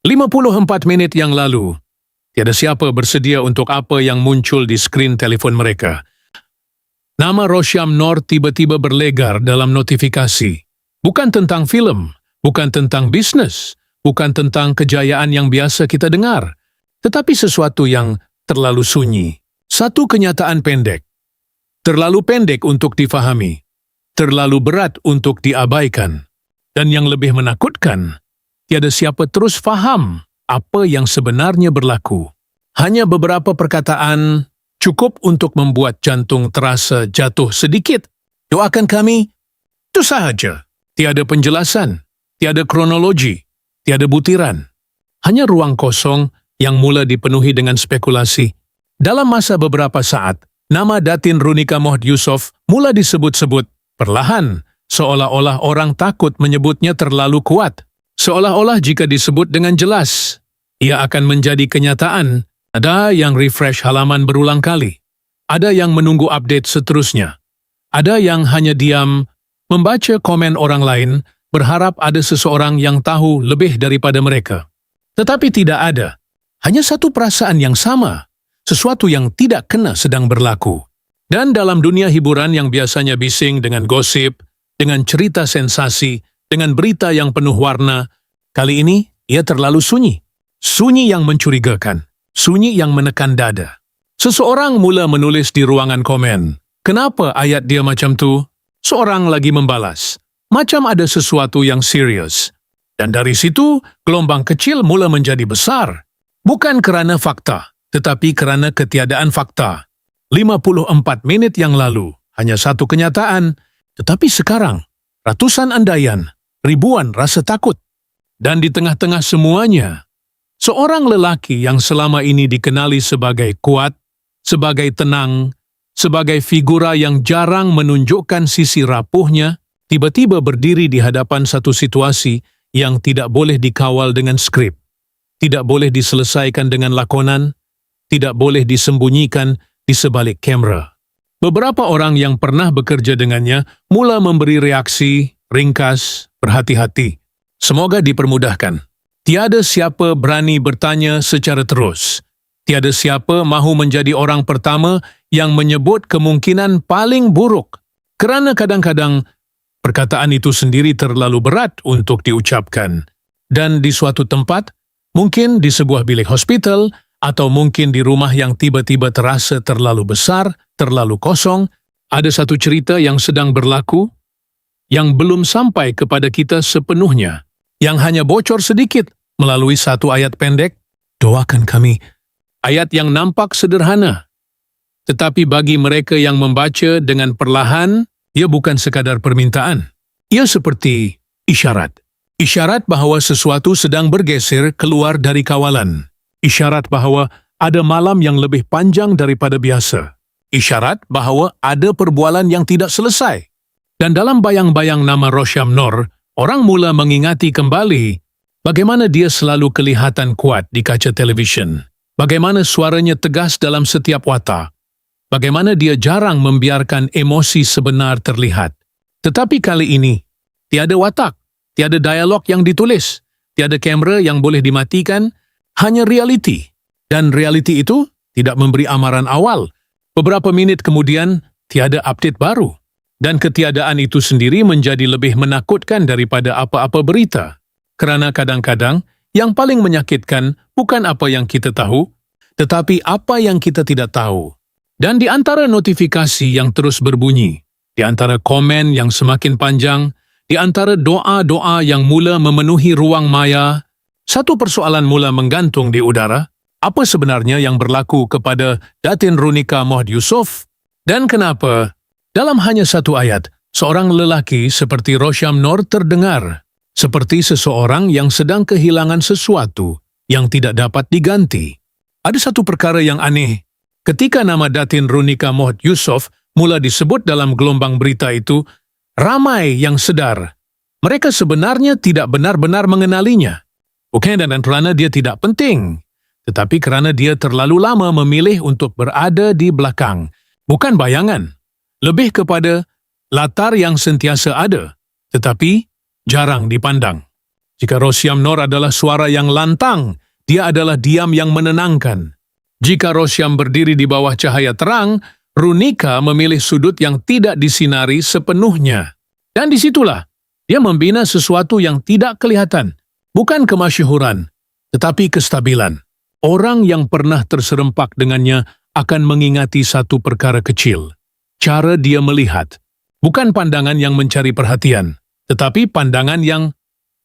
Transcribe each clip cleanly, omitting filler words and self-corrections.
54 minit yang lalu, tiada siapa bersedia untuk apa yang muncul di skrin telefon mereka. Nama Rosyam Nor tiba-tiba berlegar dalam notifikasi. Bukan tentang filem, bukan tentang bisnes, bukan tentang kejayaan yang biasa kita dengar, tetapi sesuatu yang terlalu sunyi. Satu kenyataan pendek. Terlalu pendek untuk difahami. Terlalu berat untuk diabaikan. Dan yang lebih menakutkan, tiada siapa terus faham apa yang sebenarnya berlaku. Hanya beberapa perkataan cukup untuk membuat jantung terasa jatuh sedikit. Doakan kami, itu sahaja. Tiada penjelasan, tiada kronologi, tiada butiran. Hanya ruang kosong yang mula dipenuhi dengan spekulasi. Dalam masa beberapa saat, nama Datin Runika Mohd Yusof mula disebut-sebut perlahan, seolah-olah orang takut menyebutnya terlalu kuat. Seolah-olah jika disebut dengan jelas, ia akan menjadi kenyataan. Ada yang refresh halaman berulang kali. Ada yang menunggu update seterusnya. Ada yang hanya diam, membaca komen orang lain, berharap ada seseorang yang tahu lebih daripada mereka. Tetapi tidak ada. Hanya satu perasaan yang sama. Sesuatu yang tidak kena sedang berlaku. Dan dalam dunia hiburan yang biasanya bising dengan gosip, dengan cerita sensasi, dengan berita yang penuh warna, kali ini ia terlalu sunyi. Sunyi yang mencurigakan. Sunyi yang menekan dada. Seseorang mula menulis di ruangan komen. Kenapa ayat dia macam tu? Seorang lagi membalas. Macam ada sesuatu yang serius. Dan dari situ, gelombang kecil mula menjadi besar. Bukan kerana fakta, tetapi kerana ketiadaan fakta. 54 menit yang lalu, hanya satu kenyataan. Tetapi sekarang, ratusan andaian, ribuan rasa takut. Dan di tengah-tengah semuanya, seorang lelaki yang selama ini dikenali sebagai kuat, sebagai tenang, sebagai figura yang jarang menunjukkan sisi rapuhnya, tiba-tiba berdiri di hadapan satu situasi yang tidak boleh dikawal dengan skrip, tidak boleh diselesaikan dengan lakonan, tidak boleh disembunyikan di sebalik kamera. Beberapa orang yang pernah bekerja dengannya mula memberi reaksi, ringkas, berhati-hati. Semoga dipermudahkan. Tiada siapa berani bertanya secara terus. Tiada siapa mahu menjadi orang pertama yang menyebut kemungkinan paling buruk. Kerana kadang-kadang perkataan itu sendiri terlalu berat untuk diucapkan. Dan di suatu tempat, mungkin di sebuah bilik hospital, atau mungkin di rumah yang tiba-tiba terasa terlalu besar, terlalu kosong, ada satu cerita yang sedang berlaku, yang belum sampai kepada kita sepenuhnya, yang hanya bocor sedikit melalui satu ayat pendek, doakan kami. Ayat yang nampak sederhana, tetapi bagi mereka yang membaca dengan perlahan, ia bukan sekadar permintaan. Ia seperti isyarat. Isyarat bahawa sesuatu sedang bergeser keluar dari kawalan. Isyarat bahawa ada malam yang lebih panjang daripada biasa. Isyarat bahawa ada perbualan yang tidak selesai. Dan dalam bayang-bayang nama Rosyam Nor, orang mula mengingati kembali bagaimana dia selalu kelihatan kuat di kaca televisyen. Bagaimana suaranya tegas dalam setiap watak. Bagaimana dia jarang membiarkan emosi sebenar terlihat. Tetapi kali ini, tiada watak, tiada dialog yang ditulis, tiada kamera yang boleh dimatikan, hanya realiti. Dan realiti itu tidak memberi amaran awal. Beberapa minit kemudian, tiada update baru. Dan ketiadaan itu sendiri menjadi lebih menakutkan daripada apa-apa berita. Kerana kadang-kadang, yang paling menyakitkan bukan apa yang kita tahu, tetapi apa yang kita tidak tahu. Dan di antara notifikasi yang terus berbunyi, di antara komen yang semakin panjang, di antara doa-doa yang mula memenuhi ruang maya, satu persoalan mula menggantung di udara. Apa sebenarnya yang berlaku kepada Datin Runika Mohd Yusof? Dan kenapa, dalam hanya satu ayat, seorang lelaki seperti Rosyam Nor terdengar seperti seseorang yang sedang kehilangan sesuatu yang tidak dapat diganti? Ada satu perkara yang aneh. Ketika nama Datin Runika Mohd Yusof mula disebut dalam gelombang berita itu, ramai yang sedar. Mereka sebenarnya tidak benar-benar mengenalinya. Bukan dan kerana dia tidak penting, tetapi kerana dia terlalu lama memilih untuk berada di belakang. Bukan bayangan. Lebih kepada latar yang sentiasa ada, tetapi jarang dipandang. Jika Rosyam Nor adalah suara yang lantang, dia adalah diam yang menenangkan. Jika Rosyam berdiri di bawah cahaya terang, Runika memilih sudut yang tidak disinari sepenuhnya. Dan disitulah, dia membina sesuatu yang tidak kelihatan, bukan kemasyhuran, tetapi kestabilan. Orang yang pernah terserempak dengannya akan mengingati satu perkara kecil. Cara dia melihat, bukan pandangan yang mencari perhatian, tetapi pandangan yang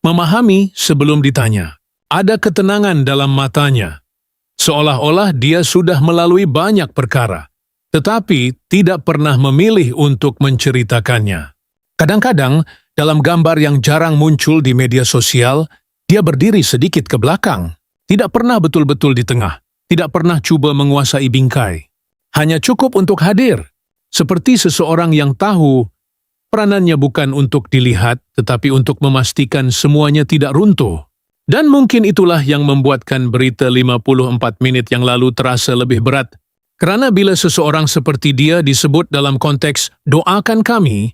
memahami sebelum ditanya. Ada ketenangan dalam matanya, seolah-olah dia sudah melalui banyak perkara, tetapi tidak pernah memilih untuk menceritakannya. Kadang-kadang, dalam gambar yang jarang muncul di media sosial, dia berdiri sedikit ke belakang, tidak pernah betul-betul di tengah, tidak pernah cuba menguasai bingkai. Hanya cukup untuk hadir, seperti seseorang yang tahu peranannya bukan untuk dilihat, tetapi untuk memastikan semuanya tidak runtuh. Dan mungkin itulah yang membuatkan berita 54 menit yang lalu terasa lebih berat. Kerana bila seseorang seperti dia disebut dalam konteks "doakan kami",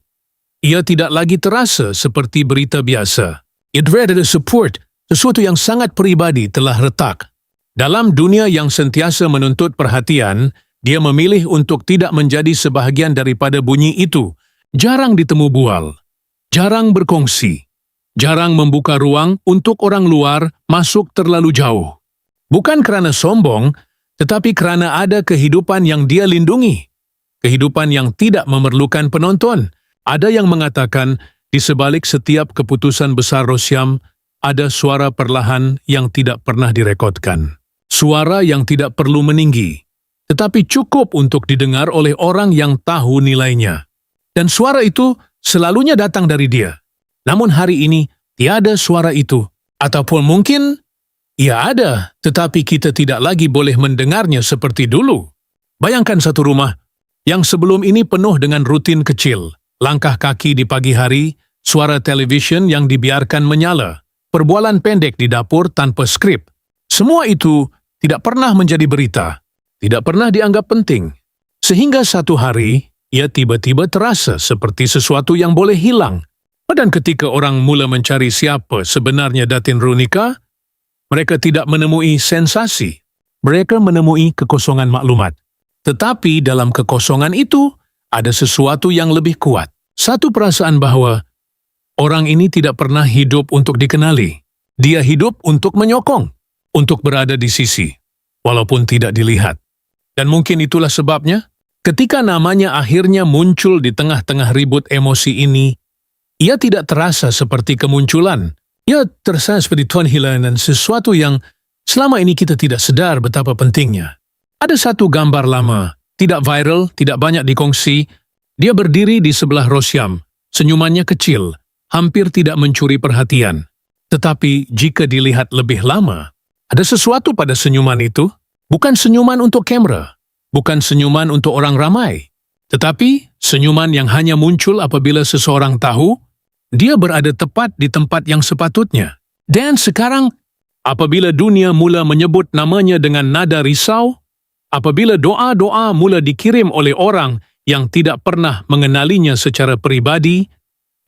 ia tidak lagi terasa seperti berita biasa. It read as support, sesuatu yang sangat peribadi telah retak. Dalam dunia yang sentiasa menuntut perhatian, dia memilih untuk tidak menjadi sebahagian daripada bunyi itu. Jarang ditemu bual, jarang berkongsi, jarang membuka ruang untuk orang luar masuk terlalu jauh. Bukan kerana sombong, tetapi kerana ada kehidupan yang dia lindungi. Kehidupan yang tidak memerlukan penonton. Ada yang mengatakan, di sebalik setiap keputusan besar Rosyam, ada suara perlahan yang tidak pernah direkodkan. Suara yang tidak perlu meninggi, tetapi cukup untuk didengar oleh orang yang tahu nilainya. Dan suara itu selalunya datang dari dia. Namun hari ini, tiada suara itu. Ataupun mungkin, ia ada, tetapi kita tidak lagi boleh mendengarnya seperti dulu. Bayangkan satu rumah yang sebelum ini penuh dengan rutin kecil. Langkah kaki di pagi hari, suara televisyen yang dibiarkan menyala, perbualan pendek di dapur tanpa skrip. Semua itu tidak pernah menjadi berita, tidak pernah dianggap penting. Sehingga satu hari, ia tiba-tiba terasa seperti sesuatu yang boleh hilang. Dan ketika orang mula mencari siapa sebenarnya Datin Runika, mereka tidak menemui sensasi. Mereka menemui kekosongan maklumat. Tetapi dalam kekosongan itu, ada sesuatu yang lebih kuat. Satu perasaan bahwa orang ini tidak pernah hidup untuk dikenali. Dia hidup untuk menyokong, untuk berada di sisi, walaupun tidak dilihat. Dan mungkin itulah sebabnya, ketika namanya akhirnya muncul di tengah-tengah ribut emosi ini, ia tidak terasa seperti kemunculan. Ia terasa seperti tuan hilang dan sesuatu yang selama ini kita tidak sedar betapa pentingnya. Ada satu gambar lama, tidak viral, tidak banyak dikongsi. Dia berdiri di sebelah Rosyam, senyumannya kecil, hampir tidak mencuri perhatian. Tetapi jika dilihat lebih lama, ada sesuatu pada senyuman itu, bukan senyuman untuk kamera, bukan senyuman untuk orang ramai, tetapi senyuman yang hanya muncul apabila seseorang tahu dia berada tepat di tempat yang sepatutnya. Dan sekarang, apabila dunia mula menyebut namanya dengan nada risau, apabila doa-doa mula dikirim oleh orang yang tidak pernah mengenalinya secara peribadi,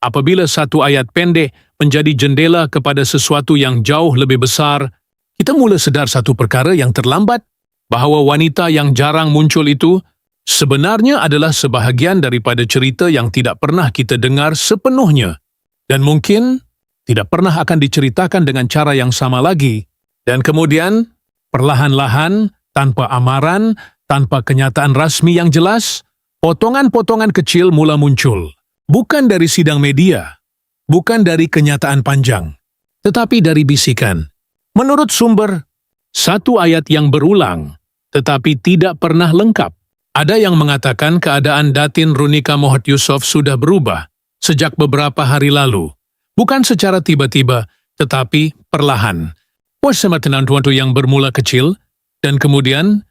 apabila satu ayat pendek menjadi jendela kepada sesuatu yang jauh lebih besar, kita mula sedar satu perkara yang terlambat, bahawa wanita yang jarang muncul itu sebenarnya adalah sebahagian daripada cerita yang tidak pernah kita dengar sepenuhnya, dan mungkin tidak pernah akan diceritakan dengan cara yang sama lagi. Dan kemudian, perlahan-lahan, tanpa amaran, tanpa kenyataan rasmi yang jelas, potongan-potongan kecil mula muncul. Bukan dari sidang media, bukan dari kenyataan panjang, tetapi dari bisikan. Menurut sumber, satu ayat yang berulang, tetapi tidak pernah lengkap. Ada yang mengatakan keadaan Datin Runika Mohat Yusof sudah berubah sejak beberapa hari lalu. Bukan secara tiba-tiba, tetapi perlahan. Bersama tenang-tenang yang bermula kecil, dan kemudian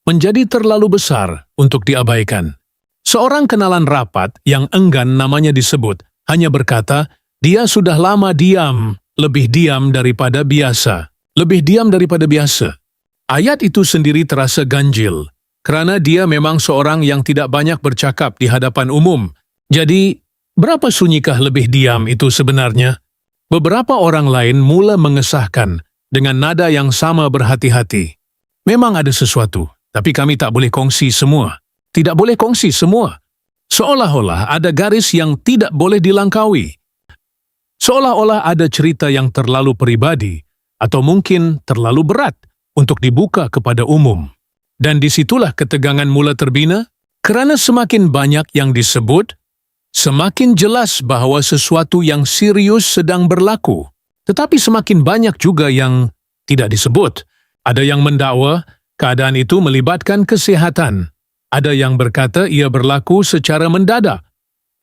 menjadi terlalu besar untuk diabaikan. Seorang kenalan rapat yang enggan namanya disebut hanya berkata, dia sudah lama diam, lebih diam daripada biasa. Lebih diam daripada biasa. Ayat itu sendiri terasa ganjil, kerana dia memang seorang yang tidak banyak bercakap di hadapan umum. Jadi, berapa sunyikah lebih diam itu sebenarnya? Beberapa orang lain mula mengesahkan dengan nada yang sama berhati-hati. Memang ada sesuatu, tapi kami tak boleh kongsi semua. Tidak boleh kongsi semua. Seolah-olah ada garis yang tidak boleh dilangkaui. Seolah-olah ada cerita yang terlalu pribadi atau mungkin terlalu berat untuk dibuka kepada umum. Dan disitulah ketegangan mula terbina, kerana semakin banyak yang disebut, semakin jelas bahawa sesuatu yang serius sedang berlaku. Tetapi semakin banyak juga yang tidak disebut. Ada yang mendakwa keadaan itu melibatkan kesihatan. Ada yang berkata ia berlaku secara mendadak.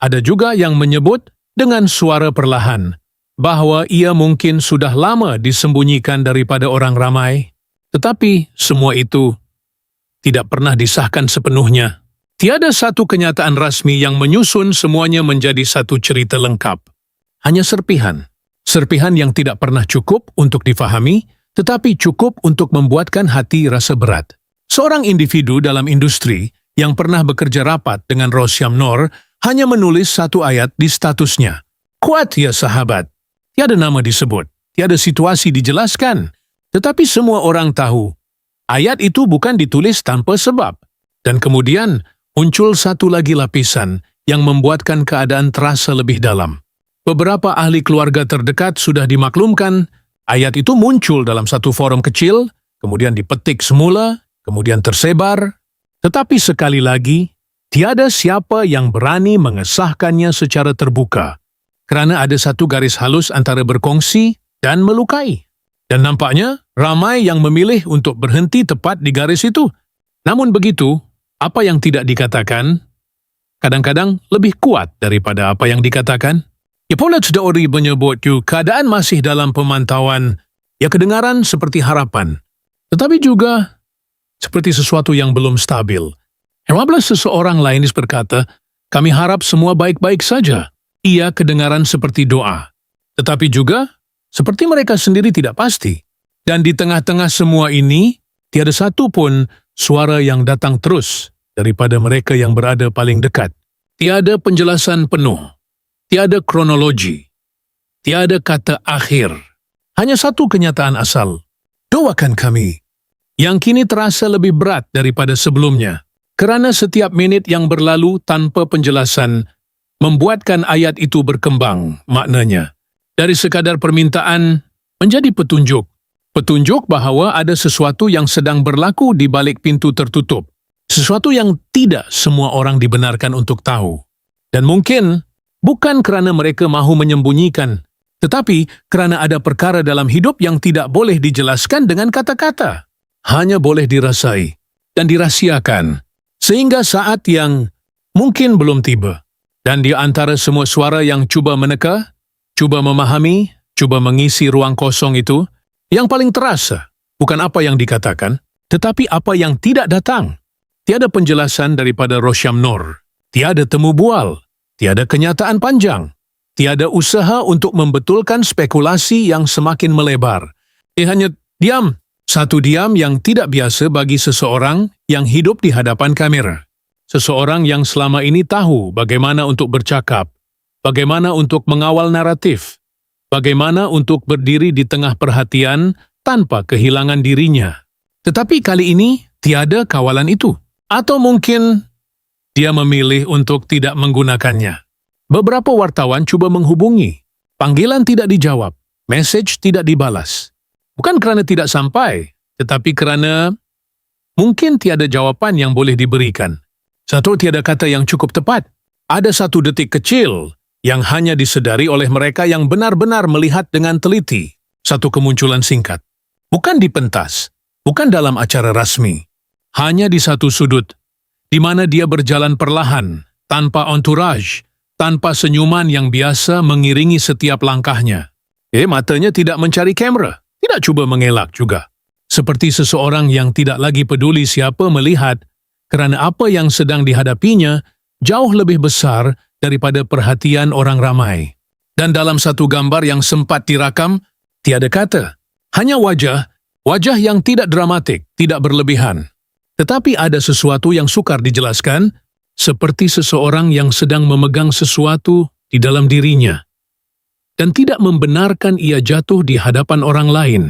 Ada juga yang menyebut dengan suara perlahan bahawa ia mungkin sudah lama disembunyikan daripada orang ramai. Tetapi semua itu tidak pernah disahkan sepenuhnya. Tiada satu kenyataan rasmi yang menyusun semuanya menjadi satu cerita lengkap. Hanya serpihan. Serpihan yang tidak pernah cukup untuk difahami, tetapi cukup untuk membuatkan hati rasa berat. Seorang individu dalam industri yang pernah bekerja rapat dengan Rosyam Nor hanya menulis satu ayat di statusnya. Kuat ya sahabat. Tiada nama disebut, tiada situasi dijelaskan. Tetapi semua orang tahu, ayat itu bukan ditulis tanpa sebab. Dan kemudian muncul satu lagi lapisan yang membuatkan keadaan terasa lebih dalam. Beberapa ahli keluarga terdekat sudah dimaklumkan, ayat itu muncul dalam satu forum kecil, kemudian dipetik semula, kemudian tersebar. Tetapi sekali lagi, tiada siapa yang berani mengesahkannya secara terbuka, kerana ada satu garis halus antara berkongsi dan melukai. Dan nampaknya ramai yang memilih untuk berhenti tepat di garis itu. Namun begitu, apa yang tidak dikatakan, kadang-kadang lebih kuat daripada apa yang dikatakan. Ippolat Daori menyebut keadaan masih dalam pemantauan, ya kedengaran seperti harapan, tetapi juga seperti sesuatu yang belum stabil. Apabila seseorang lain berkata, kami harap semua baik-baik saja, ia kedengaran seperti doa. Tetapi juga, seperti mereka sendiri tidak pasti. Dan di tengah-tengah semua ini, tiada satu pun suara yang datang terus daripada mereka yang berada paling dekat. Tiada penjelasan penuh. Tiada kronologi. Tiada kata akhir. Hanya satu kenyataan asal. Doakan kami. Yang kini terasa lebih berat daripada sebelumnya. Kerana setiap minit yang berlalu tanpa penjelasan membuatkan ayat itu berkembang maknanya. Dari sekadar permintaan menjadi petunjuk. Petunjuk bahawa ada sesuatu yang sedang berlaku di balik pintu tertutup. Sesuatu yang tidak semua orang dibenarkan untuk tahu. Dan mungkin bukan kerana mereka mahu menyembunyikan, tetapi kerana ada perkara dalam hidup yang tidak boleh dijelaskan dengan kata-kata. Hanya boleh dirasai dan dirahsiakan. Sehingga saat yang mungkin belum tiba. Dan di antara semua suara yang cuba meneka, cuba memahami, cuba mengisi ruang kosong itu, yang paling terasa bukan apa yang dikatakan, tetapi apa yang tidak datang. Tiada penjelasan daripada Rosyam Nor, tiada temu bual, tiada kenyataan panjang, tiada usaha untuk membetulkan spekulasi yang semakin melebar. Hanya diam, satu diam yang tidak biasa bagi seseorang yang hidup di hadapan kamera. Seseorang yang selama ini tahu bagaimana untuk bercakap, bagaimana untuk mengawal naratif, bagaimana untuk berdiri di tengah perhatian tanpa kehilangan dirinya. Tetapi kali ini tiada kawalan itu. Atau mungkin dia memilih untuk tidak menggunakannya. Beberapa wartawan cuba menghubungi. Panggilan tidak dijawab. Mesej tidak dibalas. Bukan kerana tidak sampai, tetapi kerana mungkin tiada jawapan yang boleh diberikan. Satu, tiada kata yang cukup tepat. Ada satu detik kecil yang hanya disedari oleh mereka yang benar-benar melihat dengan teliti. Satu kemunculan singkat. Bukan dipentas, bukan dalam acara rasmi. Hanya di satu sudut, di mana dia berjalan perlahan, tanpa entourage, tanpa senyuman yang biasa mengiringi setiap langkahnya. Matanya tidak mencari kamera, tidak cuba mengelak juga. Seperti seseorang yang tidak lagi peduli siapa melihat, kerana apa yang sedang dihadapinya jauh lebih besar daripada perhatian orang ramai. Dan dalam satu gambar yang sempat dirakam, tiada kata. Hanya wajah yang tidak dramatik, tidak berlebihan. Tetapi ada sesuatu yang sukar dijelaskan, seperti seseorang yang sedang memegang sesuatu di dalam dirinya. dan tidak membenarkan ia jatuh di hadapan orang lain.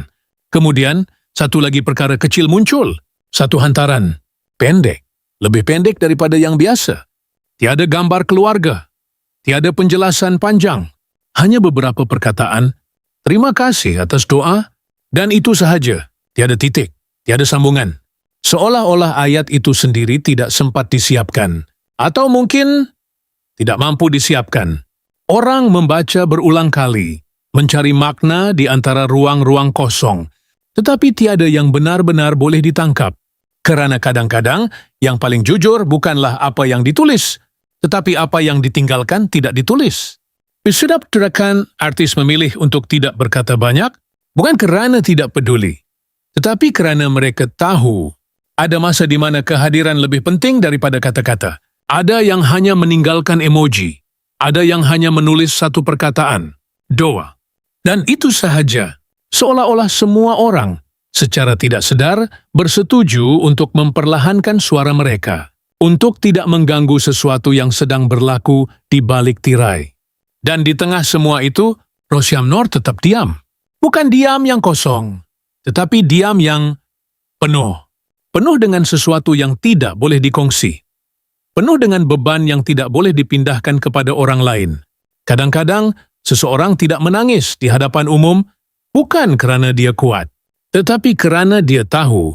Kemudian, satu lagi perkara kecil muncul. Satu hantaran. Pendek. Lebih pendek daripada yang biasa. Tiada gambar keluarga. Tiada penjelasan panjang. Hanya beberapa perkataan. Terima kasih atas doa. Dan itu sahaja. Tiada titik. Tiada sambungan. Seolah-olah ayat itu sendiri tidak sempat disiapkan. Atau mungkin tidak mampu disiapkan. Orang membaca berulang kali, mencari makna di antara ruang-ruang kosong, tetapi tiada yang benar-benar boleh ditangkap. Kerana kadang-kadang yang paling jujur bukanlah apa yang ditulis, tetapi apa yang ditinggalkan tidak ditulis. Disebabkan artis memilih untuk tidak berkata banyak, bukan kerana tidak peduli, tetapi kerana mereka tahu ada masa di mana kehadiran lebih penting daripada kata-kata. Ada yang hanya meninggalkan emoji. Ada yang hanya menulis satu perkataan. Doa. Dan itu sahaja. Seolah-olah semua orang, secara tidak sadar, bersetuju untuk memperlahankan suara mereka. Untuk tidak mengganggu sesuatu yang sedang berlaku di balik tirai. Dan di tengah semua itu, Rosyam Nor tetap diam. Bukan diam yang kosong, tetapi diam yang penuh. Penuh dengan sesuatu yang tidak boleh dikongsi. Penuh dengan beban yang tidak boleh dipindahkan kepada orang lain. Kadang-kadang, seseorang tidak menangis di hadapan umum bukan kerana dia kuat, tetapi kerana dia tahu,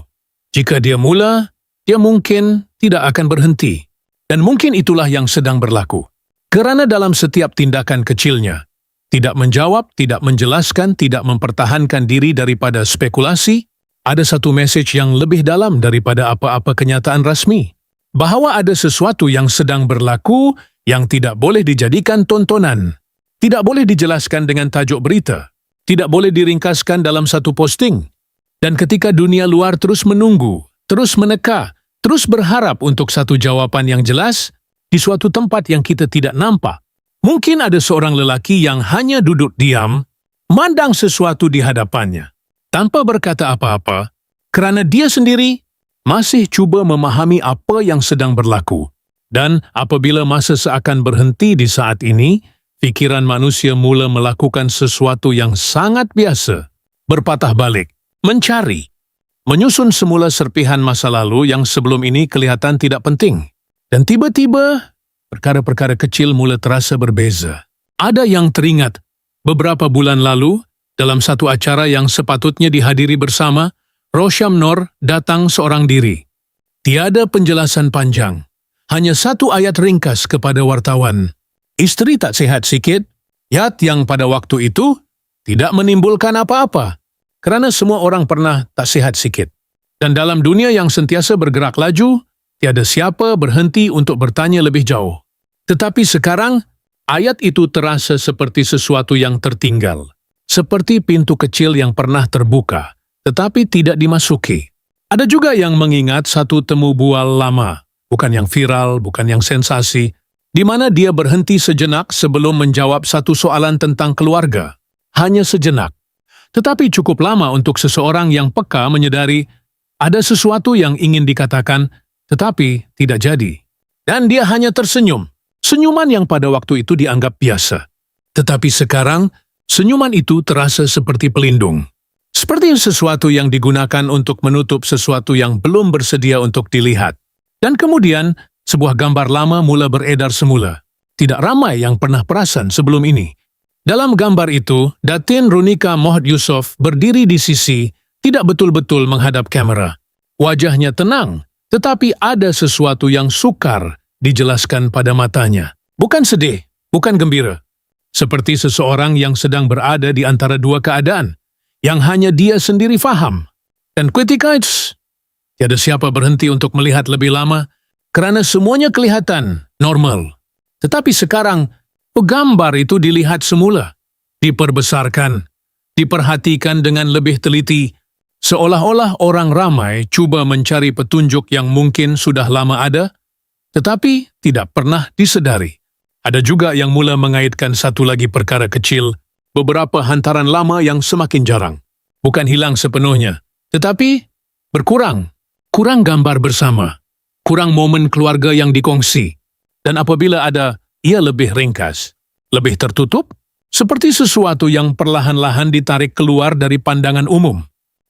jika dia mula, dia mungkin tidak akan berhenti. Dan mungkin itulah yang sedang berlaku. Kerana dalam setiap tindakan kecilnya, tidak menjawab, tidak menjelaskan, tidak mempertahankan diri daripada spekulasi, ada satu mesej yang lebih dalam daripada apa-apa kenyataan rasmi. Bahawa ada sesuatu yang sedang berlaku yang tidak boleh dijadikan tontonan, tidak boleh dijelaskan dengan tajuk berita, tidak boleh diringkaskan dalam satu posting. Dan ketika dunia luar terus menunggu, terus meneka, terus berharap untuk satu jawapan yang jelas di suatu tempat yang kita tidak nampak, mungkin ada seorang lelaki yang hanya duduk diam, memandang sesuatu di hadapannya, tanpa berkata apa-apa, kerana dia sendiri masih cuba memahami apa yang sedang berlaku. Dan apabila masa seakan berhenti di saat ini, fikiran manusia mula melakukan sesuatu yang sangat biasa. Berpatah balik, mencari, menyusun semula serpihan masa lalu yang sebelum ini kelihatan tidak penting. Dan tiba-tiba, perkara-perkara kecil mula terasa berbeza. Ada yang teringat, beberapa bulan lalu, dalam satu acara yang sepatutnya dihadiri bersama, Rosyam Nor datang seorang diri. Tiada penjelasan panjang. Hanya satu ayat ringkas kepada wartawan. Isteri tak sihat sikit. Ayat yang pada waktu itu tidak menimbulkan apa-apa. Kerana semua orang pernah tak sihat sikit. Dan dalam dunia yang sentiasa bergerak laju, tiada siapa berhenti untuk bertanya lebih jauh. Tetapi sekarang, ayat itu terasa seperti sesuatu yang tertinggal. Seperti pintu kecil yang pernah terbuka, tetapi tidak dimasuki. Ada juga yang mengingat satu temu bual lama, bukan yang viral, bukan yang sensasi, di mana dia berhenti sejenak sebelum menjawab satu soalan tentang keluarga. Hanya sejenak. Tetapi cukup lama untuk seseorang yang peka menyadari ada sesuatu yang ingin dikatakan, tetapi tidak jadi. Dan dia hanya tersenyum. Senyuman yang pada waktu itu dianggap biasa. Tetapi sekarang, senyuman itu terasa seperti pelindung. Seperti sesuatu yang digunakan untuk menutup sesuatu yang belum bersedia untuk dilihat. Dan kemudian, sebuah gambar lama mula beredar semula. Tidak ramai yang pernah perasan sebelum ini. Dalam gambar itu, Datin Runika Mohd Yusof berdiri di sisi, tidak betul-betul menghadap kamera. Wajahnya tenang, tetapi ada sesuatu yang sukar dijelaskan pada matanya. Bukan sedih, bukan gembira. Seperti seseorang yang sedang berada di antara dua keadaan, yang hanya dia sendiri faham. Dan ketika itu, tiada siapa berhenti untuk melihat lebih lama, kerana semuanya kelihatan normal. Tetapi sekarang, gambar itu dilihat semula, diperbesarkan, diperhatikan dengan lebih teliti, seolah-olah orang ramai cuba mencari petunjuk yang mungkin sudah lama ada, tetapi tidak pernah disedari. Ada juga yang mula mengaitkan satu lagi perkara kecil, beberapa hantaran lama yang semakin jarang. Bukan hilang sepenuhnya, tetapi berkurang. Kurang gambar bersama, kurang momen keluarga yang dikongsi. Dan apabila ada, ia lebih ringkas, lebih tertutup, seperti sesuatu yang perlahan-lahan ditarik keluar dari pandangan umum.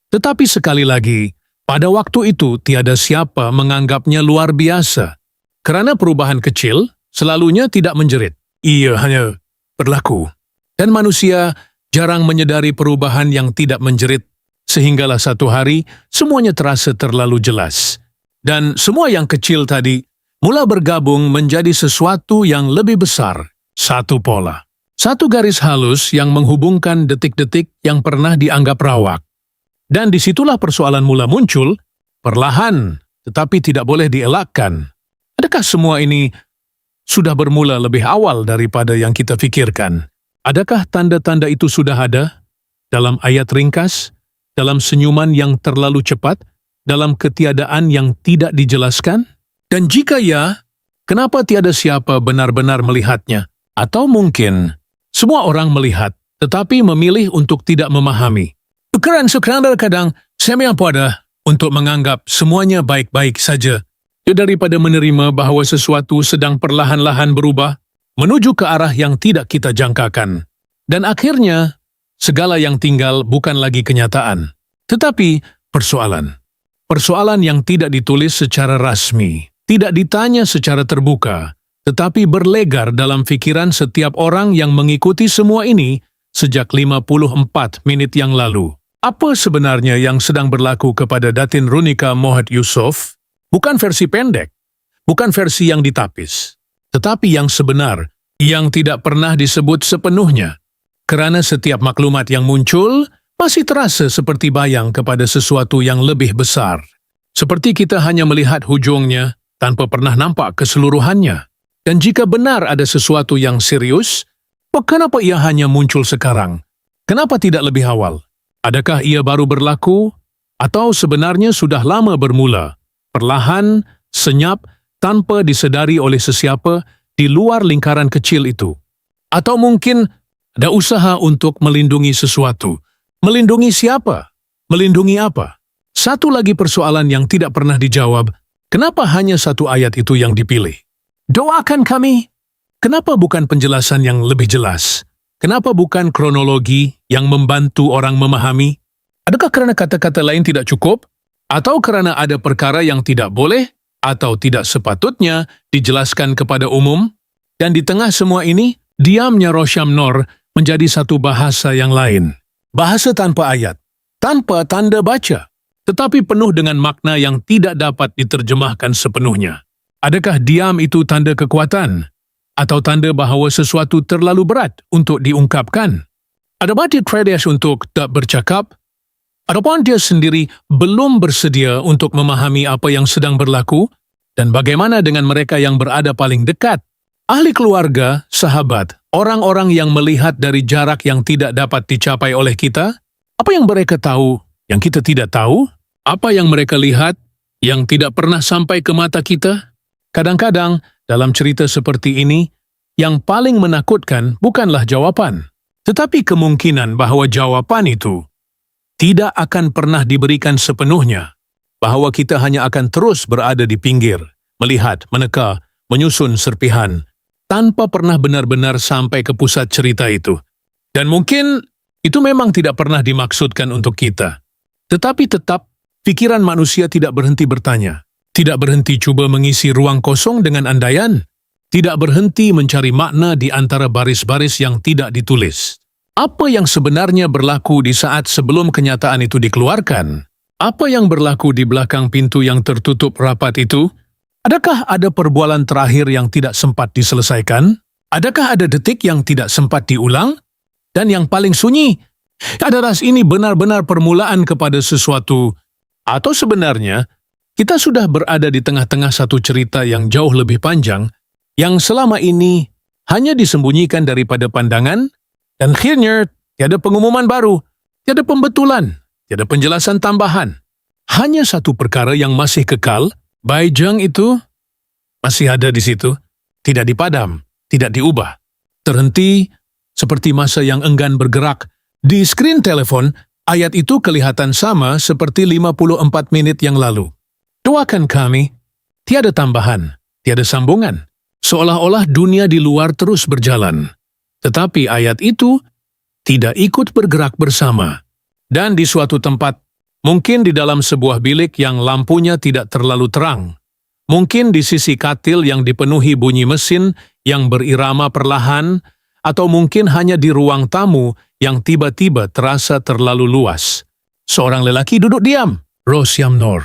Tetapi sekali lagi, pada waktu itu tiada siapa menganggapnya luar biasa. Kerana perubahan kecil selalunya tidak menjerit. Ia hanya berlaku. Dan manusia jarang menyedari perubahan yang tidak menjerit, sehinggalah satu hari semuanya terasa terlalu jelas. Dan semua yang kecil tadi mula bergabung menjadi sesuatu yang lebih besar. Satu pola. Satu garis halus yang menghubungkan detik-detik yang pernah dianggap rawak. Dan disitulah persoalan mula muncul, perlahan, tetapi tidak boleh dielakkan. Adakah semua ini sudah bermula lebih awal daripada yang kita fikirkan? Adakah tanda-tanda itu sudah ada? Dalam ayat ringkas? Dalam senyuman yang terlalu cepat? Dalam ketiadaan yang tidak dijelaskan? Dan jika ya, kenapa tiada siapa benar-benar melihatnya? Atau mungkin semua orang melihat, tetapi memilih untuk tidak memahami. Kadang saya pada untuk menganggap semuanya baik-baik saja, daripada menerima bahawa sesuatu sedang perlahan-lahan berubah menuju ke arah yang tidak kita jangkakan. Dan akhirnya, segala yang tinggal bukan lagi kenyataan, tetapi persoalan. Persoalan yang tidak ditulis secara rasmi, tidak ditanya secara terbuka, tetapi berlegar dalam fikiran setiap orang yang mengikuti semua ini sejak 54 menit yang lalu. Apa sebenarnya yang sedang berlaku kepada Datin Runika Mohed Yusof? Bukan versi pendek, bukan versi yang ditapis, tetapi yang sebenar, yang tidak pernah disebut sepenuhnya. Kerana setiap maklumat yang muncul masih terasa seperti bayang kepada sesuatu yang lebih besar. Seperti kita hanya melihat hujungnya tanpa pernah nampak keseluruhannya. Dan jika benar ada sesuatu yang serius, kenapa ia hanya muncul sekarang? Kenapa tidak lebih awal? Adakah ia baru berlaku? Atau sebenarnya sudah lama bermula? Perlahan, senyap, tanpa disedari oleh sesiapa di luar lingkaran kecil itu. Atau mungkin ada usaha untuk melindungi sesuatu. Melindungi siapa? Melindungi apa? Satu lagi persoalan yang tidak pernah dijawab, kenapa hanya satu ayat itu yang dipilih? Doakan kami. Kenapa bukan penjelasan yang lebih jelas? Kenapa bukan kronologi yang membantu orang memahami? Adakah kerana kata-kata lain tidak cukup? Atau kerana ada perkara yang tidak boleh atau tidak sepatutnya dijelaskan kepada umum? Dan di tengah semua ini, diamnya Rosham Nor menjadi satu bahasa yang lain. Bahasa tanpa ayat, tanpa tanda baca, tetapi penuh dengan makna yang tidak dapat diterjemahkan sepenuhnya. Adakah diam itu tanda kekuatan? Atau tanda bahawa sesuatu terlalu berat untuk diungkapkan? Adakah dia kredes untuk tak bercakap? Ataupun dia sendiri belum bersedia untuk memahami apa yang sedang berlaku? Dan bagaimana dengan mereka yang berada paling dekat? Ahli keluarga, sahabat, orang-orang yang melihat dari jarak yang tidak dapat dicapai oleh kita? Apa yang mereka tahu yang kita tidak tahu? Apa yang mereka lihat yang tidak pernah sampai ke mata kita? Kadang-kadang, dalam cerita seperti ini, yang paling menakutkan bukanlah jawaban, tetapi kemungkinan bahawa jawaban itu tidak akan pernah diberikan sepenuhnya, bahawa kita hanya akan terus berada di pinggir, melihat, meneka, menyusun serpihan, tanpa pernah benar-benar sampai ke pusat cerita itu. Dan mungkin itu memang tidak pernah dimaksudkan untuk kita. Tetapi tetap, pikiran manusia tidak berhenti bertanya, tidak berhenti cuba mengisi ruang kosong dengan andaian, tidak berhenti mencari makna di antara baris-baris yang tidak ditulis. Apa yang sebenarnya berlaku di saat sebelum kenyataan itu dikeluarkan? Apa yang berlaku di belakang pintu yang tertutup rapat itu? Adakah ada perbualan terakhir yang tidak sempat diselesaikan? Adakah ada detik yang tidak sempat diulang? Dan yang paling sunyi, adakah ini benar-benar permulaan kepada sesuatu? Atau sebenarnya, kita sudah berada di tengah-tengah satu cerita yang jauh lebih panjang, yang selama ini hanya disembunyikan daripada pandangan, dan akhirnya tiada pengumuman baru, tiada pembetulan, tiada penjelasan tambahan. Hanya satu perkara yang masih kekal, Baijeng itu masih ada di situ, tidak dipadam, tidak diubah. Terhenti seperti masa yang enggan bergerak. Di skrin telepon, ayat itu kelihatan sama seperti 54 menit yang lalu. Doakan kami, tiada tambahan, tiada sambungan. Seolah-olah dunia di luar terus berjalan. Tetapi ayat itu tidak ikut bergerak bersama. Dan di suatu tempat, mungkin di dalam sebuah bilik yang lampunya tidak terlalu terang, mungkin di sisi katil yang dipenuhi bunyi mesin yang berirama perlahan, atau mungkin hanya di ruang tamu yang tiba-tiba terasa terlalu luas. Seorang lelaki duduk diam, Rosyam Nur.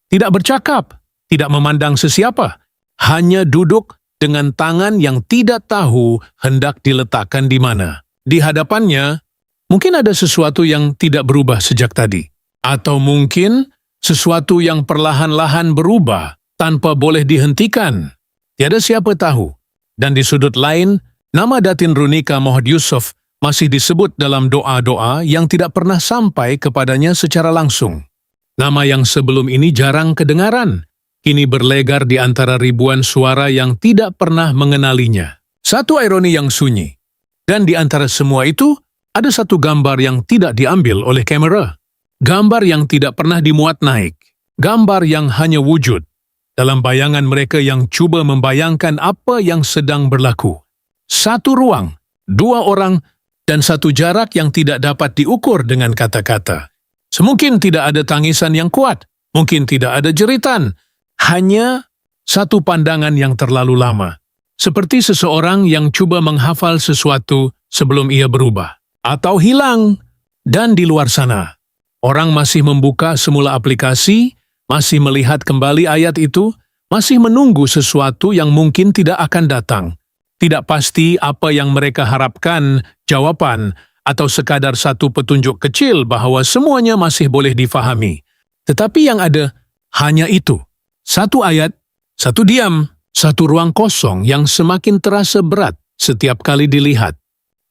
Tidak bercakap, tidak memandang sesiapa, hanya duduk dengan tangan yang tidak tahu hendak diletakkan di mana. Di hadapannya, mungkin ada sesuatu yang tidak berubah sejak tadi. Atau mungkin sesuatu yang perlahan-lahan berubah tanpa boleh dihentikan. Tiada siapa tahu. Dan di sudut lain, nama Datin Runika Mohd Yusof masih disebut dalam doa-doa yang tidak pernah sampai kepadanya secara langsung. Nama yang sebelum ini jarang kedengaran, kini berlegar di antara ribuan suara yang tidak pernah mengenalinya. Satu ironi yang sunyi. Dan di antara semua itu, ada satu gambar yang tidak diambil oleh kamera. Gambar yang tidak pernah dimuat naik. Gambar yang hanya wujud dalam bayangan mereka yang coba membayangkan apa yang sedang berlaku. Satu ruang, dua orang, dan satu jarak yang tidak dapat diukur dengan kata-kata. Semungkin tidak ada tangisan yang kuat, mungkin tidak ada jeritan, hanya satu pandangan yang terlalu lama. Seperti seseorang yang coba menghafal sesuatu sebelum ia berubah. Atau hilang. Dan di luar sana, orang masih membuka semula aplikasi, masih melihat kembali ayat itu, masih menunggu sesuatu yang mungkin tidak akan datang. Tidak pasti apa yang mereka harapkan, jawaban, atau sekadar satu petunjuk kecil bahwa semuanya masih boleh difahami. Tetapi yang ada hanya itu. Satu ayat, satu diam, satu ruang kosong yang semakin terasa berat setiap kali dilihat.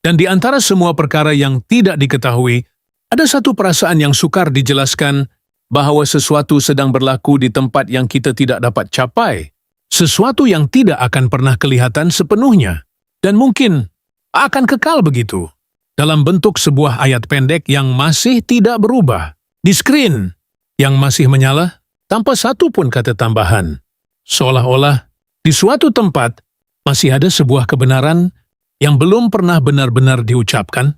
Dan di antara semua perkara yang tidak diketahui, ada satu perasaan yang sukar dijelaskan bahwa sesuatu sedang berlaku di tempat yang kita tidak dapat capai. Sesuatu yang tidak akan pernah kelihatan sepenuhnya. Dan mungkin akan kekal begitu. Dalam bentuk sebuah ayat pendek yang masih tidak berubah. Di screen yang masih menyala tanpa satu pun kata tambahan. Seolah-olah di suatu tempat masih ada sebuah kebenaran yang belum pernah benar-benar diucapkan.